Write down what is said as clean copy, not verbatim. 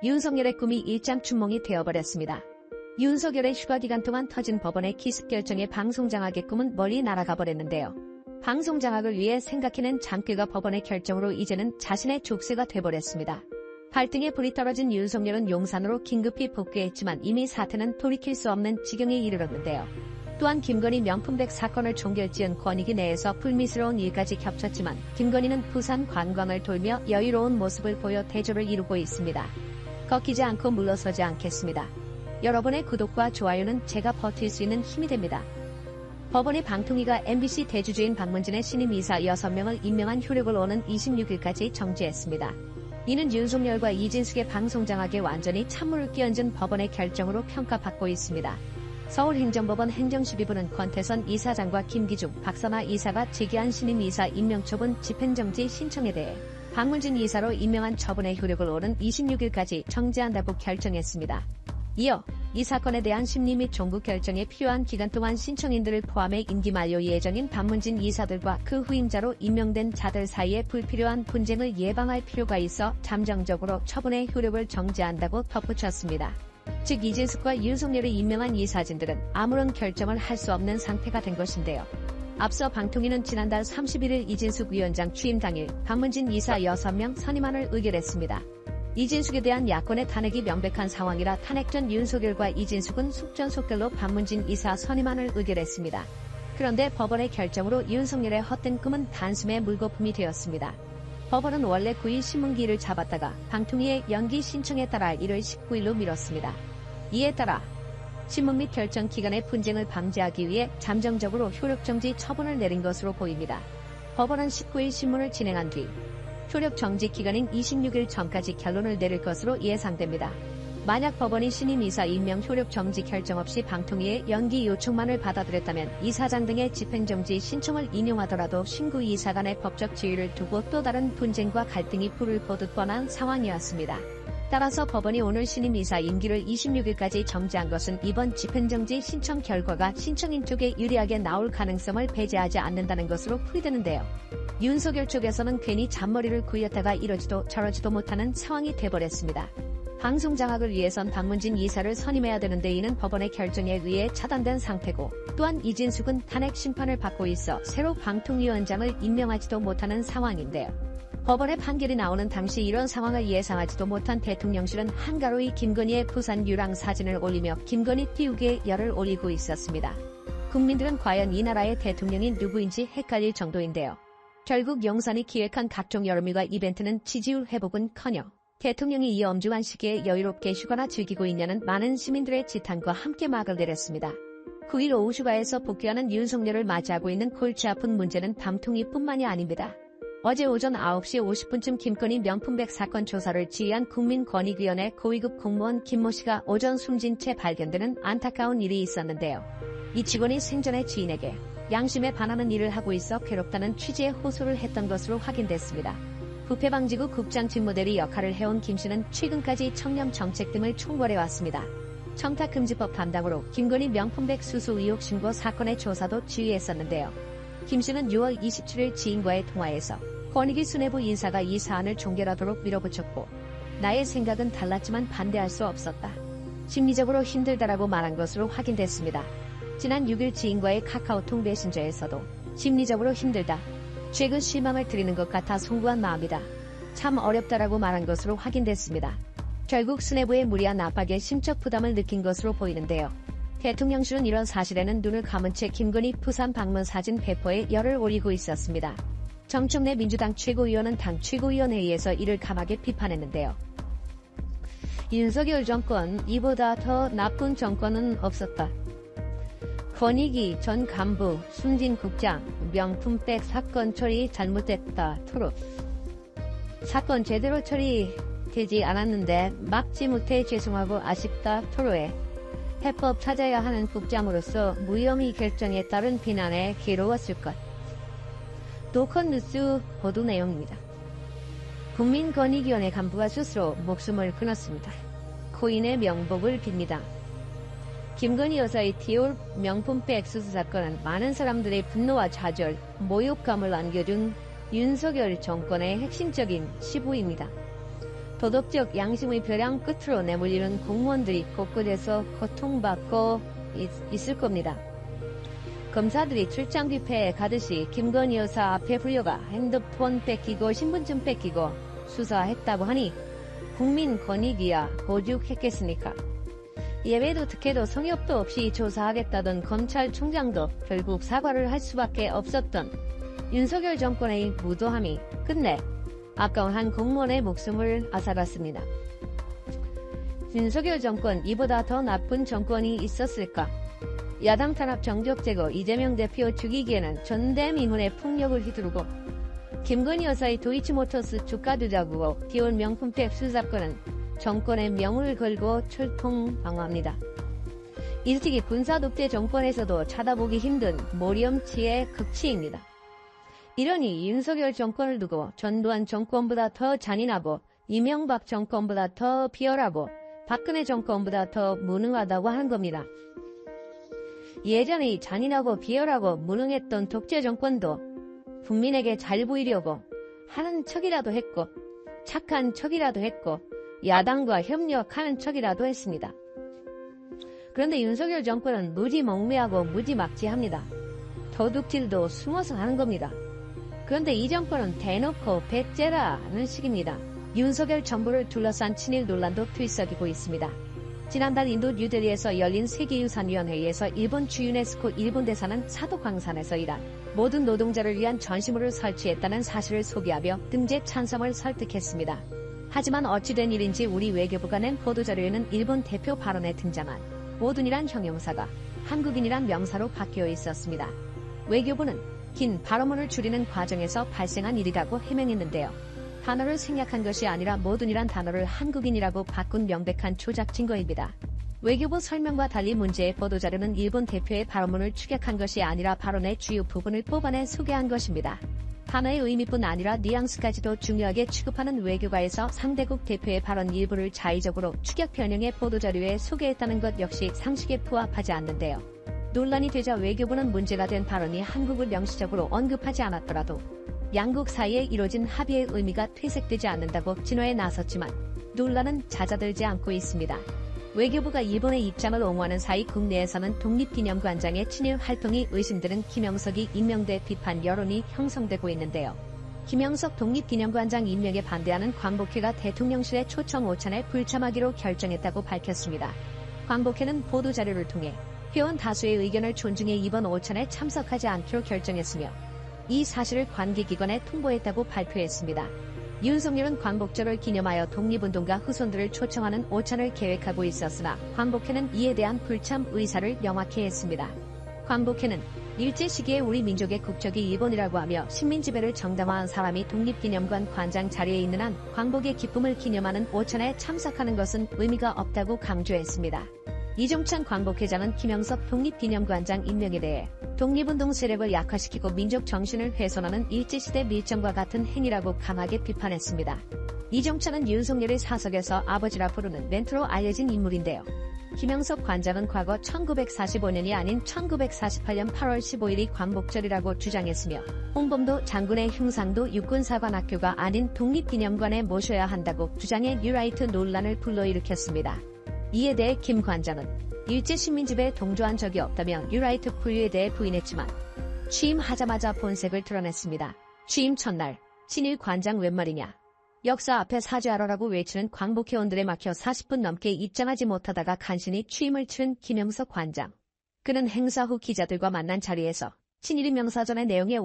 윤석열의 꿈이 일장춘몽이 되어버렸습니다. 윤석열의 휴가 기간 동안 터진 법원의 기습 결정에 방송장악의 꿈은 멀리 날아가 버렸는데요. 방송장악을 위해 생각해낸 장기가 법원의 결정으로 이제는 자신의 족쇄가 돼버렸습니다. 발등에 불이 떨어진 윤석열은 용산으로 긴급히 복귀했지만 이미 사태는 돌이킬 수 없는 지경에 이르렀는데요. 또한 김건희 명품백 사건을 종결지은 권익위 내에서 불미스러운 일까지 겹쳤지만 김건희는 부산 관광을 돌며 여유로운 모습을 보여 대조를 이루고 있습니다. 꺾이지 않고 물러서지 않겠습니다. 여러분의 구독과 좋아요는 제가 버틸 수 있는 힘이 됩니다. 법원이 방통위가 MBC 대주주인 박문진의 신임 이사 6명을 임명한 효력을 오는 26일까지 정지했습니다. 이는 윤석열과 이진숙의 방송장악에 완전히 찬물을 끼얹은 법원의 결정으로 평가받고 있습니다. 서울행정법원 행정심의부는 권태선 이사장과 김기중, 박선아 이사가 제기한 신임 이사 임명 처분 집행정지 신청에 대해 박문진 이사로 임명한 처분의 효력을 오는 26일까지 정지한다고 결정했습니다. 이어 이 사건에 대한 심리 및 종국 결정에 필요한 기간 동안 신청인들을 포함해 임기 만료 예정인 박문진 이사들과 그 후임자로 임명된 자들 사이에 불필요한 분쟁을 예방할 필요가 있어 잠정적으로 처분의 효력을 정지한다고 덧붙였습니다. 즉 이진숙과 윤석열이 임명한 이사진들은 아무런 결정을 할 수 없는 상태가 된 것인데요. 앞서 방통위는 지난달 31일 이진숙 위원장 취임 당일 박문진 이사 6명 선임안을 의결했습니다. 이진숙에 대한 야권의 탄핵이 명백한 상황이라 탄핵 전 윤석열과 이진숙은 속전속결로 박문진 이사 선임안을 의결했습니다. 그런데 법원의 결정으로 윤석열의 헛된 꿈은 단숨에 물거품이 되었습니다. 법원은 원래 9일 신문기일을 잡았다가 방통위의 연기 신청에 따라 1월 19일로 미뤘습니다. 이에 따라 신문 및 결정 기간의 분쟁을 방지하기 위해 잠정적으로 효력정지 처분을 내린 것으로 보입니다. 법원은 19일 신문을 진행한 뒤 효력 정지 기간인 26일 전까지 결론을 내릴 것으로 예상됩니다. 만약 법원이 신임 이사 임명 효력 정지 결정 없이 방통위의 연기 요청만을 받아들였다면 이사장 등의 집행정지 신청을 인용하더라도 신구 이사 간의 법적 지위를 두고 또 다른 분쟁과 갈등이 불을 보듯 뻔한 상황이었습니다. 따라서 법원이 오늘 신임 이사 임기를 26일까지 정지한 것은 이번 집행정지 신청 결과가 신청인 쪽에 유리하게 나올 가능성을 배제하지 않는다는 것으로 풀이되는데요. 윤석열 쪽에서는 괜히 잔머리를 굴렸다가 이러지도 저러지도 못하는 상황이 돼버렸습니다. 방송장악을 위해선 박문진 이사를 선임해야 되는데 이는 법원의 결정에 의해 차단된 상태고 또한 이진숙은 탄핵 심판을 받고 있어 새로 방통위원장을 임명하지도 못하는 상황인데요. 법원의 판결이 나오는 당시 이런 상황을 예상하지도 못한 대통령실은 한가로이 김건희의 부산 유랑 사진을 올리며 김건희 띄우기에 열을 올리고 있었습니다. 국민들은 과연 이 나라의 대통령이 누구인지 헷갈릴 정도인데요. 결국 용산이 기획한 각종 여름휴가 이벤트는 지지율 회복은커녕 대통령이 이 엄중한 시기에 여유롭게 휴가나 즐기고 있냐는 많은 시민들의 지탄과 함께 막을 내렸습니다. 9일 오후 휴가에서 복귀하는 윤석열을 맞이하고 있는 골치 아픈 문제는 방통위뿐만이 아닙니다. 어제 오전 9시 50분쯤 김건희 명품백 사건 조사를 지휘한 국민권익위원회 고위급 공무원 김모 씨가 오전 숨진 채 발견되는 안타까운 일이 있었는데요. 이 직원이 생전에 지인에게 양심에 반하는 일을 하고 있어 괴롭다는 취지의 호소를 했던 것으로 확인됐습니다. 부패방지구 국장 직무대리 역할을 해온 김 씨는 최근까지 청렴 정책 등을 총괄해왔습니다. 청탁금지법 담당으로 김건희 명품백 수수 의혹 신고 사건의 조사도 지휘했었는데요. 김 씨는 6월 27일 지인과의 통화에서 권익위 수뇌부 인사가 이 사안을 종결하도록 밀어붙였고 나의 생각은 달랐지만 반대할 수 없었다. 심리적으로 힘들다라고 말한 것으로 확인됐습니다. 지난 6일 지인과의 카카오톡 메신저에서도 심리적으로 힘들다. 최근 실망을 드리는 것 같아 송구한 마음이다. 참 어렵다라고 말한 것으로 확인됐습니다. 결국 수뇌부의 무리한 압박에 심적 부담을 느낀 것으로 보이는데요. 대통령실은 이런 사실에는 눈을 감은 채 김건희 부산 방문 사진 배포에 열을 올리고 있었습니다. 정청래 민주당 최고위원은 당 최고위원회의에서 이를 강하게 비판했는데요. 윤석열 정권, 이보다 더 나쁜 정권은 없었다. 권익위 전 간부, 숨진 국장, 명품백 사건 처리 잘못됐다. 토로. 사건 제대로 처리되지 않았는데 막지 못해 죄송하고 아쉽다. 토로해. 해법 찾아야 하는 국장으로서 무혐의 결정에 따른 비난에 괴로웠을 것. 노컷 뉴스 보도 내용입니다. 국민권익위원회 간부가 스스로 목숨을 끊었습니다. 고인의 명복을 빕니다. 김건희 여사의 디올 명품백 수수 사건은 많은 사람들의 분노와 좌절, 모욕감을 안겨준 윤석열 정권의 핵심적인 시부입니다. 도덕적 양심의 벼랑 끝으로 내몰리는 공무원들이 곳곳에서 고통받고 있을 겁니다. 검사들이 출장 뷔페에 가듯이 김건희 여사 앞에 불려가 핸드폰 뺏기고 신분증 뺏기고 수사했다고 하니 국민 권익이야 오죽했겠습니까? 예외도 특혜도 성역도 없이 조사하겠다던 검찰총장도 결국 사과를 할 수밖에 없었던 윤석열 정권의 무도함이 끝내 아까운 한 공무원의 목숨을 앗아갔습니다. 윤석열 정권 이보다 더 나쁜 정권이 있었을까? 야당 탄압 정적 제거 이재명 대표 죽이기에는 전대미문의 폭력을 휘두르고 김건희 여사의 도이치모터스 주가 조작으로 띄운 명품백 수사건은 정권의 명을 걸고 철통방어합니다. 일찍이 군사독재 정권에서도 찾아보기 힘든 모렴치의 극치입니다. 이러니 윤석열 정권을 두고 전두환 정권보다 더 잔인하고 이명박 정권보다 더 비열하고 박근혜 정권보다 더 무능하다고 하는 겁니다. 예전에 잔인하고 비열하고 무능했던 독재 정권도 국민에게 잘 보이려고 하는 척이라도 했고 착한 척이라도 했고 야당과 협력하는 척이라도 했습니다. 그런데 윤석열 정권은 무지몽매하고 무지막지합니다. 도둑질도 숨어서 하는 겁니다. 그런데 이 정권은 대놓고 배째라는 식입니다. 윤석열 정부를 둘러싼 친일 논란도 들썩이고 있습니다. 지난달 인도 뉴델리에서 열린 세계유산위원회에서 일본 주 유네스코 일본 대사는 사도광산에서 일한 모든 노동자를 위한 전시물을 설치했다는 사실을 소개하며 등재 찬성을 설득했습니다. 하지만 어찌된 일인지 우리 외교부가 낸 보도자료에는 일본 대표 발언에 등장한 모든이란 형용사가 한국인이란 명사로 바뀌어 있었습니다. 외교부는 긴 발언문을 줄이는 과정에서 발생한 일이라고 해명했는데요. 단어를 생략한 것이 아니라 모든이란 단어를 한국인이라고 바꾼 명백한 조작 증거입니다. 외교부 설명과 달리 문제의 보도자료는 일본 대표의 발언문을 축약한 것이 아니라 발언의 주요 부분을 뽑아내 소개한 것입니다. 단어의 의미뿐 아니라 뉘앙스까지도 중요하게 취급하는 외교가에서 상대국 대표의 발언 일부를 자의적으로 축약 변형의 보도자료에 소개했다는 것 역시 상식에 부합하지 않는데요. 논란이 되자 외교부는 문제가 된 발언이 한국을 명시적으로 언급하지 않았더라도 양국 사이에 이뤄진 합의의 의미가 퇴색되지 않는다고 진화에 나섰지만 논란은 잦아들지 않고 있습니다. 외교부가 일본의 입장을 옹호하는 사이 국내에서는 독립기념관장의 친일 활동이 의심되는 김영석이 임명돼 비판 여론이 형성되고 있는데요. 김영석 독립기념관장 임명에 반대하는 광복회가 대통령실의 초청 오찬에 불참하기로 결정했다고 밝혔습니다. 광복회는 보도자료를 통해 회원 다수의 의견을 존중해 이번 오찬에 참석하지 않기로 결정했으며 이 사실을 관계기관에 통보했다고 발표했습니다. 윤석열은 광복절을 기념하여 독립운동가 후손들을 초청하는 오찬을 계획하고 있었으나 광복회는 이에 대한 불참 의사를 명확히 했습니다. 광복회는 일제 시기에 우리 민족의 국적이 일본이라고 하며 식민지배를 정당화한 사람이 독립기념관 관장 자리에 있는 한 광복의 기쁨을 기념하는 오찬에 참석하는 것은 의미가 없다고 강조했습니다. 이종찬 광복회장은 김영석 독립기념관장 임명에 대해 독립운동 세력을 약화시키고 민족 정신을 훼손하는 일제시대 밀정과 같은 행위라고 강하게 비판했습니다. 이종찬은 윤석열의 사석에서 아버지라 부르는 멘트로 알려진 인물인데요. 김영석 관장은 과거 1945년이 아닌 1948년 8월 15일이 광복절이라고 주장했으며 홍범도 장군의 흉상도 육군사관학교가 아닌 독립기념관에 모셔야 한다고 주장해 뉴라이트 논란을 불러일으켰습니다. 이에 대해 김 관장은 일제 식민지배에 동조한 적이 없다며 뉴라이트 분류에 대해 부인했지만 취임하자마자 본색을 드러냈습니다. 취임 첫날 친일 관장 웬 말이냐. 역사 앞에 사죄하라고 외치는 광복회원들에 막혀 40분 넘게 입장하지 못하다가 간신히 취임을 치른 김영석 관장. 그는 행사 후 기자들과 만난 자리에서 친일인 명사전의 내용에